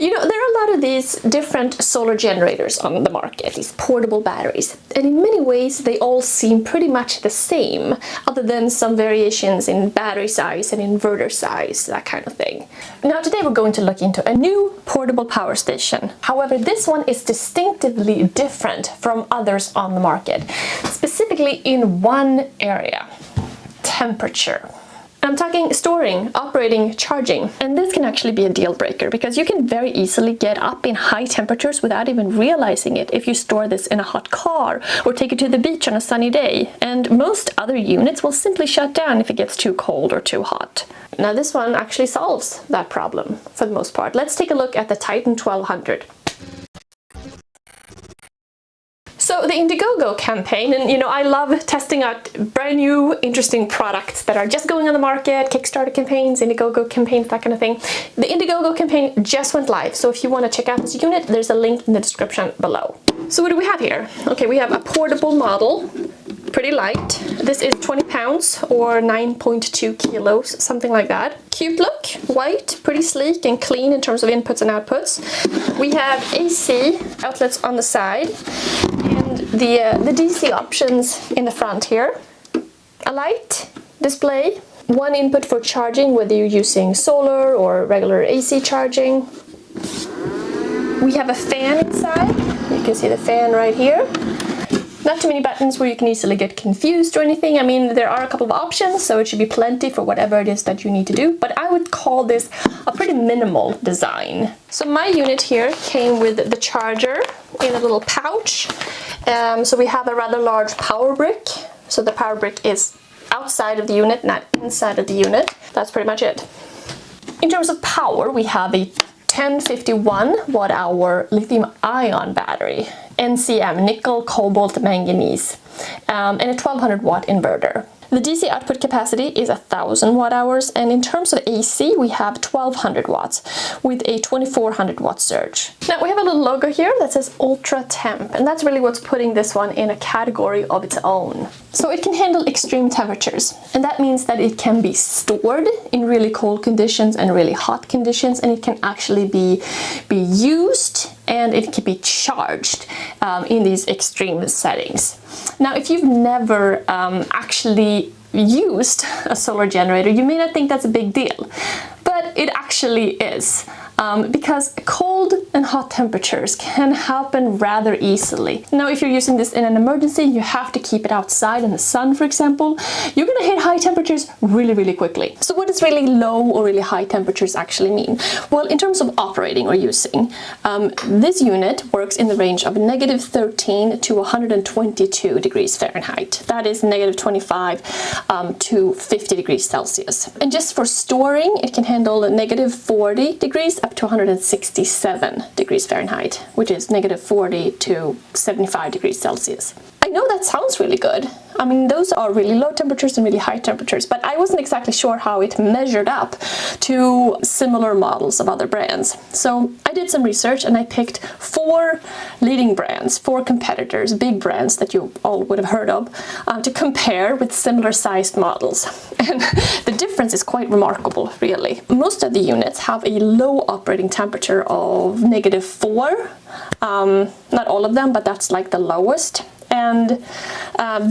You know, there are a lot of these different solar generators on the market, these portable batteries, and in many ways they all seem pretty much the same, other than some variations in battery size and inverter size, that kind of thing. Now today we're going to look into a new portable power station. However, this one is distinctively different from others on the market, specifically in one area: temperature. I'm talking storing, operating, charging. And this can actually be a deal breaker because you can very easily get up in high temperatures without even realizing it if you store this in a hot car or take it to the beach on a sunny day. And most other units will simply shut down if it gets too cold or too hot. Now this one actually solves that problem for the most part. Let's take a look at the Titan 1200. So the Indiegogo campaign, and you know, I love testing out brand new interesting products that are just going on the market, Kickstarter campaigns, Indiegogo campaigns, that kind of thing. The Indiegogo campaign just went live, so if you want to check out this unit, there's a link in the description below. So what do we have here? Okay, we have a portable model, pretty light. This is 20 pounds or 9.2 kilos, something like that. Cute look, white, pretty sleek and clean in terms of inputs and outputs. We have AC outlets on the side and the DC options in the front here. A light display, one input for charging, whether you're using solar or regular AC charging. We have a fan inside. You can see the fan right here. Not too many buttons where you can easily get confused or anything. I mean, there are a couple of options, so it should be plenty for whatever it is that you need to do, but I would call this a pretty minimal design. So my unit here came with the charger in a little pouch. So we have a rather large power brick. So the power brick is outside of the unit, not inside of the unit. That's pretty much it. In terms of power, we have a 1051 watt-hour lithium-ion battery, NCM, nickel, cobalt, manganese, and a 1200 watt inverter. The DC output capacity is 1000 watt hours, and in terms of AC, we have 1200 watts with a 2400 watt surge. Now we have a little logo here that says Ultra Temp, and that's really what's putting this one in a category of its own. So it can handle extreme temperatures, and that means that it can be stored in really cold conditions and really hot conditions, and it can actually be used and it can be charged in these extreme settings. Now, if you've never actually used a solar generator, you may not think that's a big deal, but it actually is. Because cold and hot temperatures can happen rather easily. Now, if you're using this in an emergency, you have to keep it outside in the sun, for example, you're gonna hit high temperatures really, really quickly. So what does really low or really high temperatures actually mean? Well, in terms of operating or using, this unit works in the range of -13 to 122 degrees Fahrenheit. That is -25 to 50 degrees Celsius. And just for storing, it can handle -40 degrees up to 167 degrees Fahrenheit, which is -40 to 75 degrees Celsius. I know that sounds really good. I mean, those are really low temperatures and really high temperatures, but I wasn't exactly sure how it measured up to similar models of other brands. So I did some research and I picked 4 leading brands, 4 competitors, big brands that you all would have heard of, to compare with similar sized models. And the difference is quite remarkable, really. Most of the units have a low operating temperature of -4. Not all of them, but that's like the lowest. And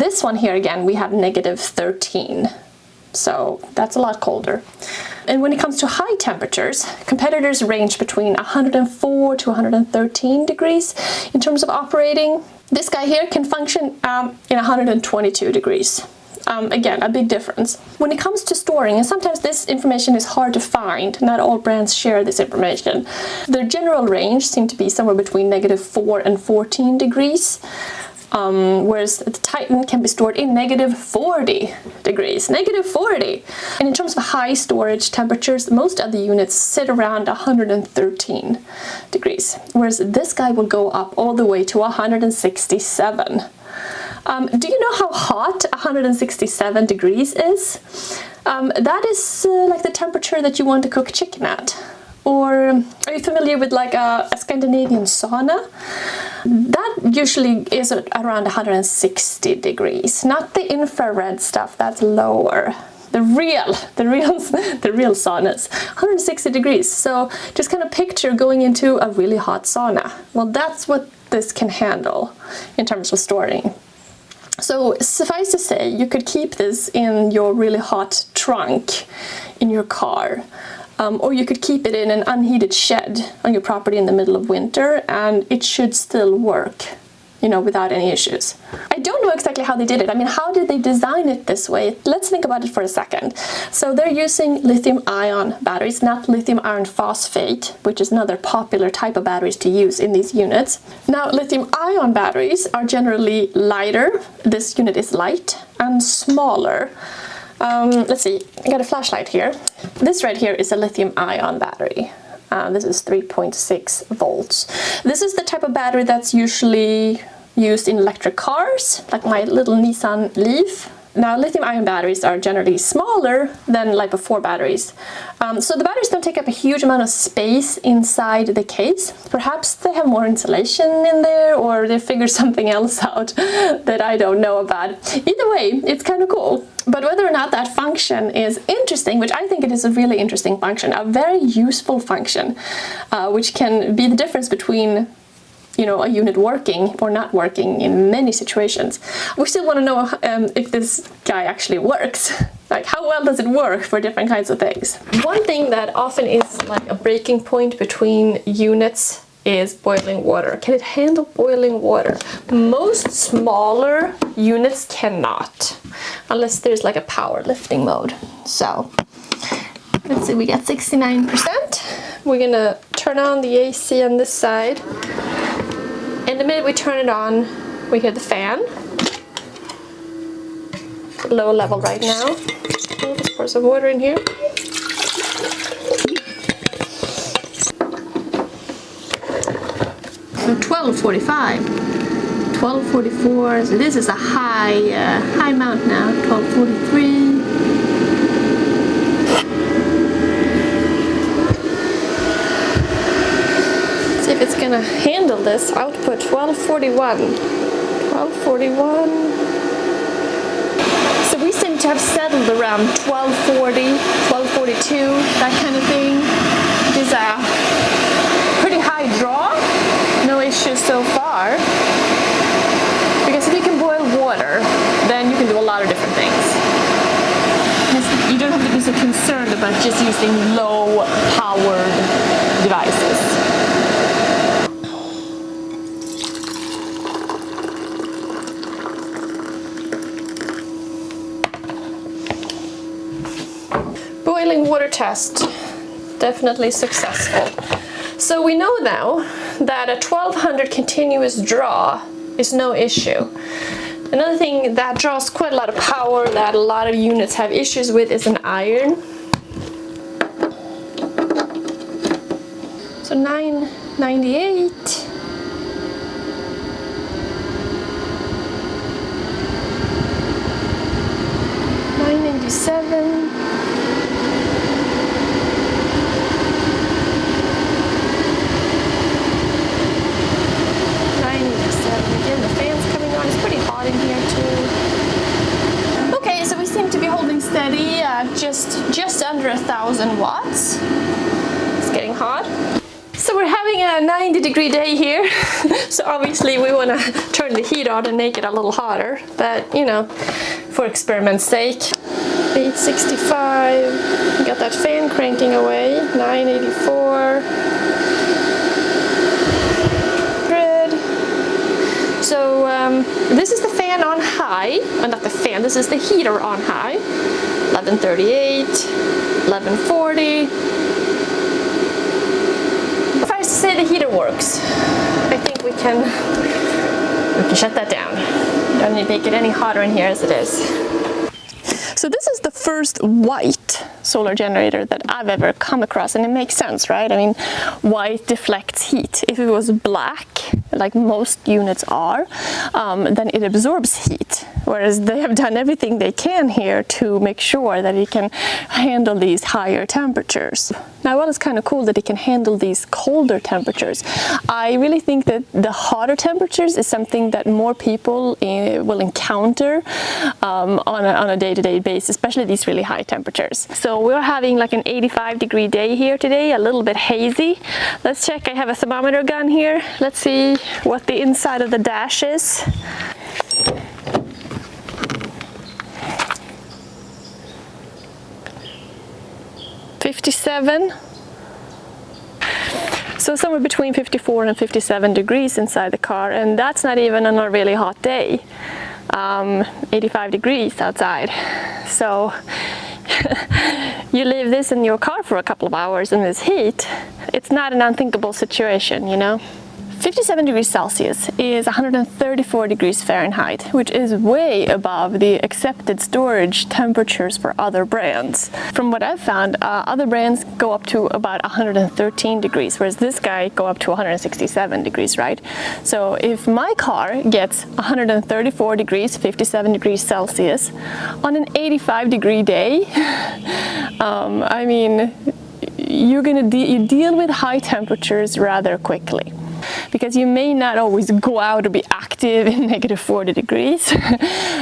this one here, again, we have -13. So that's a lot colder. And when it comes to high temperatures, competitors range between 104 to 113 degrees in terms of operating. This guy here can function in 122 degrees. Again, a big difference. When it comes to storing, and sometimes this information is hard to find, not all brands share this information, their general range seems to be somewhere between -4 and 14 degrees. Whereas the Titan can be stored in -40 degrees. -40! And in terms of high storage temperatures, most of the units sit around 113 degrees. Whereas this guy will go up all the way to 167. Do you know how hot 167 degrees is? That is like the temperature that you want to cook chicken at. Or are you familiar with like a Scandinavian sauna? That usually is around 160 degrees, not the infrared stuff, that's lower. the real saunas, 160 degrees. So just kind of picture going into a really hot sauna. Well, that's what this can handle in terms of storing. So suffice to say, you could keep this in your really hot trunk in your car. Or you could keep it in an unheated shed on your property in the middle of winter, and it should still work, you know, without any issues. I don't know exactly how they did it. I mean, how did they design it this way? Let's think about it for a second. So they're using lithium-ion batteries, not lithium iron phosphate, which is another popular type of batteries to use in these units. Now, lithium-ion batteries are generally lighter. This unit is light and smaller. Let's see, I got a flashlight here. This right here is a lithium-ion battery. This is 3.6 volts. This is the type of battery that's usually used in electric cars, like my little Nissan Leaf. Now, lithium-ion batteries are generally smaller than LiPo4 batteries. So the batteries don't take up a huge amount of space inside the case. Perhaps they have more insulation in there, or they figured something else out that I don't know about. Either way, it's kind of cool. But whether or not that function is interesting, which I think it is a really interesting function, a very useful function, which can be the difference between, you know, a unit working or not working in many situations. We still want to know if this guy actually works. Like, how well does it work for different kinds of things? One thing that often is like a breaking point between units is boiling water. Can it handle boiling water? Most smaller units cannot, unless there's like a power lifting mode. So let's see, we got 69%. We're gonna turn on the AC on this side. And the minute we turn it on, we hear the fan. Low level right now. I'll just pour some water in here. So 12:45, 12:44. So this is a high mount now. 12:43. See if it's gonna handle this output. 12:41. 12:41. So we seem to have settled around 12:40, 12:42, that kind of thing. It is a pretty high draw. No issues so far. Because if you can boil water, then you can do a lot of different things. You don't have to be so concerned about just using low-powered devices. Boiling water test, definitely successful. So we know now that a 1200 continuous draw is no issue. Another thing that draws quite a lot of power that a lot of units have issues with is an iron. So 998. $9.97. Again, the fan's coming on. It's pretty hot in here too. Okay, so we seem to be holding steady at just under 1,000 watts. It's getting hot. So we're having a 90-degree day here. So obviously we want to turn the heat on and make it a little hotter. But, you know, for experiment's sake. 865. We got that fan cranking away. 984. So this is the fan on high, not the fan, this is the heater on high. 1138, 1140. If I was to say the heater works, I think we can shut that down. Don't need to make it any hotter in here as it is. So this is the first white solar generator that I've ever come across, and it makes sense, right? I mean, white deflects heat. If it was black, like most units are, then it absorbs heat. Whereas they have done everything they can here to make sure that it can handle these higher temperatures. Now, while it's kind of cool that it can handle these colder temperatures, I really think that the hotter temperatures is something that more people will encounter on a day-to-day basis, especially these really high temperatures. So we're having like an 85-degree day here today, a little bit hazy. Let's check. I have a thermometer gun here. Let's see what the inside of the dash is. .57. So somewhere between 54 and 57 degrees inside the car, and that's not even on a really hot day. 85 degrees outside. So you leave this in your car for a couple of hours in this heat, it's not an unthinkable situation, you know. 57 degrees Celsius is 134 degrees Fahrenheit, which is way above the accepted storage temperatures for other brands. From what I've found, other brands go up to about 113 degrees, whereas this guy go up to 167 degrees, right? So if my car gets 134 degrees, 57 degrees Celsius on an 85 degree day, I mean, you deal with high temperatures rather quickly. Because you may not always go out or be active in negative 40 degrees,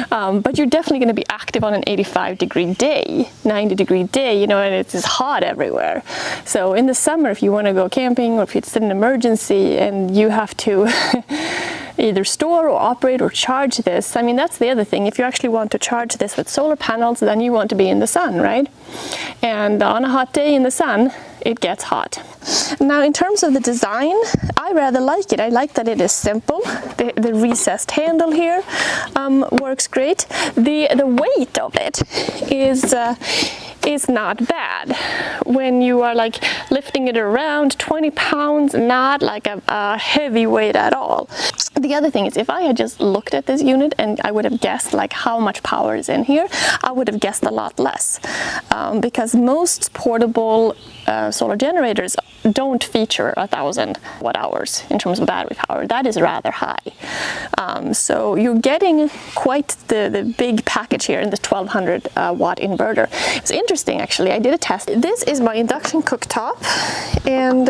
but you're definitely going to be active on an 85-degree day, 90-degree day, you know, and it's hot everywhere. So in the summer, if you want to go camping or if it's an emergency and you have to either store or operate or charge this, I mean, that's the other thing. If you actually want to charge this with solar panels, then you want to be in the sun, right? And on a hot day in the sun, it gets hot. Now, in terms of the design, I rather like it. I like that it is simple. The recessed handle here works great. The weight of it is not bad. When you are like lifting it around, 20 pounds, not like a heavy weight at all. The other thing is, if I had just looked at this unit and I would have guessed like how much power is in here, I would have guessed a lot less. Because most portable solar generators don't feature 1,000 watt-hours in terms of battery power. That is rather high. So you're getting quite the big package here in the 1200 watt inverter. It's interesting, actually. I did a test. This is my induction cooktop, and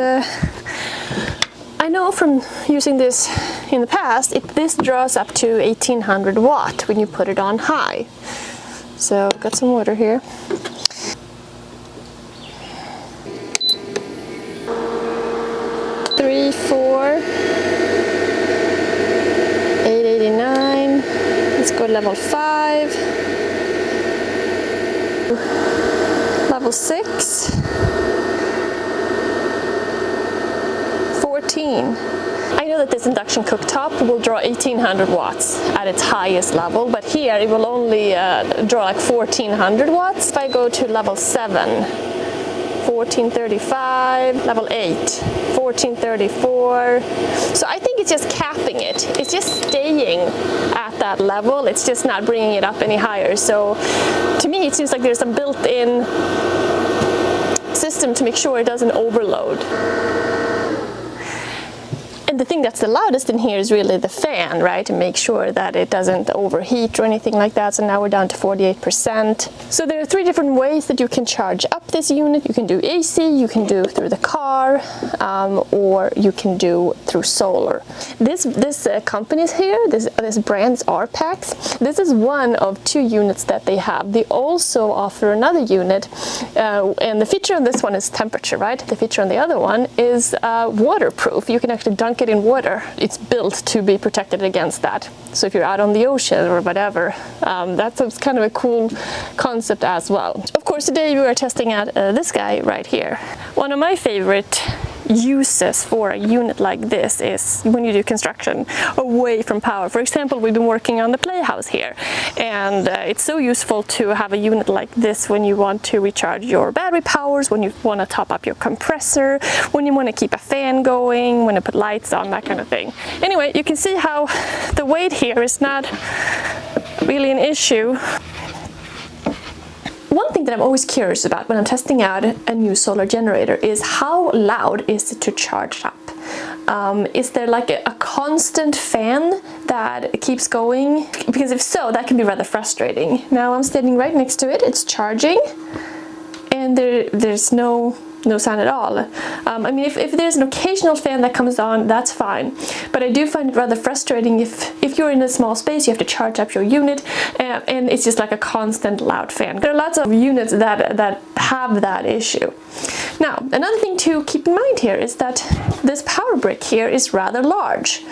I know from using this in the past, this draws up to 1800 watt when you put it on high. So got some water here. Three, 4, 889. Let's go level 5. Level 6. 14. I know that this induction cooktop will draw 1800 watts at its highest level, but here it will only draw like 1400 watts. If I go to level 7, 1435, level 8, 1434. So I think it's just capping it. It's just staying at that level. It's just not bringing it up any higher. So to me, it seems like there's a built-in system to make sure it doesn't overload. And the thing that's the loudest in here is really the fan, right? To make sure that it doesn't overheat or anything like that. So now we're down to 48%. So there are 3 different ways that you can charge up this unit. You can do AC, you can do through the car, or you can do through solar. This company's here, this brand's Arkpax. This is one of 2 units that they have. They also offer another unit, and the feature on this one is temperature, right? The feature on the other one is waterproof. You can actually dunk it in water. It's built to be protected against that. So if you're out on the ocean or whatever, that's kind of a cool concept as well. Of course, today we are testing out this guy right here. One of my favorite uses for a unit like this is when you do construction away from power. For example, we've been working on the playhouse here, and it's so useful to have a unit like this when you want to recharge your battery powers, when you want to top up your compressor, when you want to keep a fan going, when you put lights on, that kind of thing. Anyway, you can see how the weight here is not really an issue. One thing that I'm always curious about when I'm testing out a new solar generator is how loud is it to charge up? Is there like a constant fan that keeps going? Because if so, that can be rather frustrating. Now I'm standing right next to it, it's charging, and there's no sound at all. I mean, if there's an occasional fan that comes on, that's fine. But I do find it rather frustrating if you're in a small space, you have to charge up your unit, and it's just like a constant loud fan. There are lots of units that have that issue. Now, another thing to keep in mind here is that this power brick here is rather large.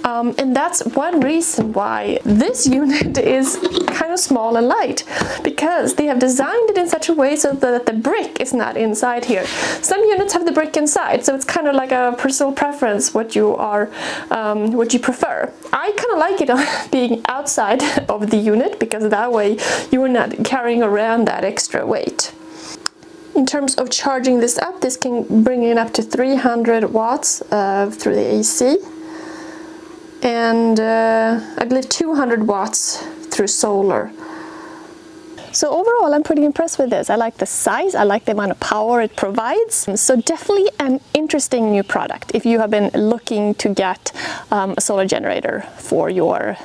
And that's one reason why this unit is kind of small and light, because they have designed it in such a way so that the brick is not inside here. Some units have the brick inside, so it's kind of like a personal preference what you prefer. I kind of like it being outside of the unit, because that way you are not carrying around that extra weight. In terms of charging this up, this can bring it up to 300 watts through the AC, and I believe 200 watts through solar. So overall, I'm pretty impressed with this. I like the size, I like the amount of power it provides. So definitely an interesting new product if you have been looking to get a solar generator for your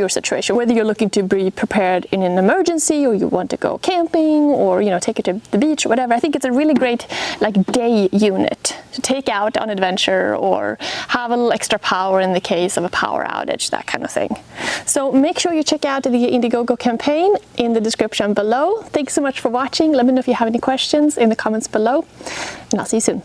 situation, whether you're looking to be prepared in an emergency, or you want to go camping, or take it to the beach or whatever. I think it's a really great day unit to take out on adventure, or have a little extra power in the case of a power outage, that kind of thing. So make sure you check out the Indiegogo campaign in the description below. Thanks so much for watching. Let me know if you have any questions in the comments below, and I'll see you soon.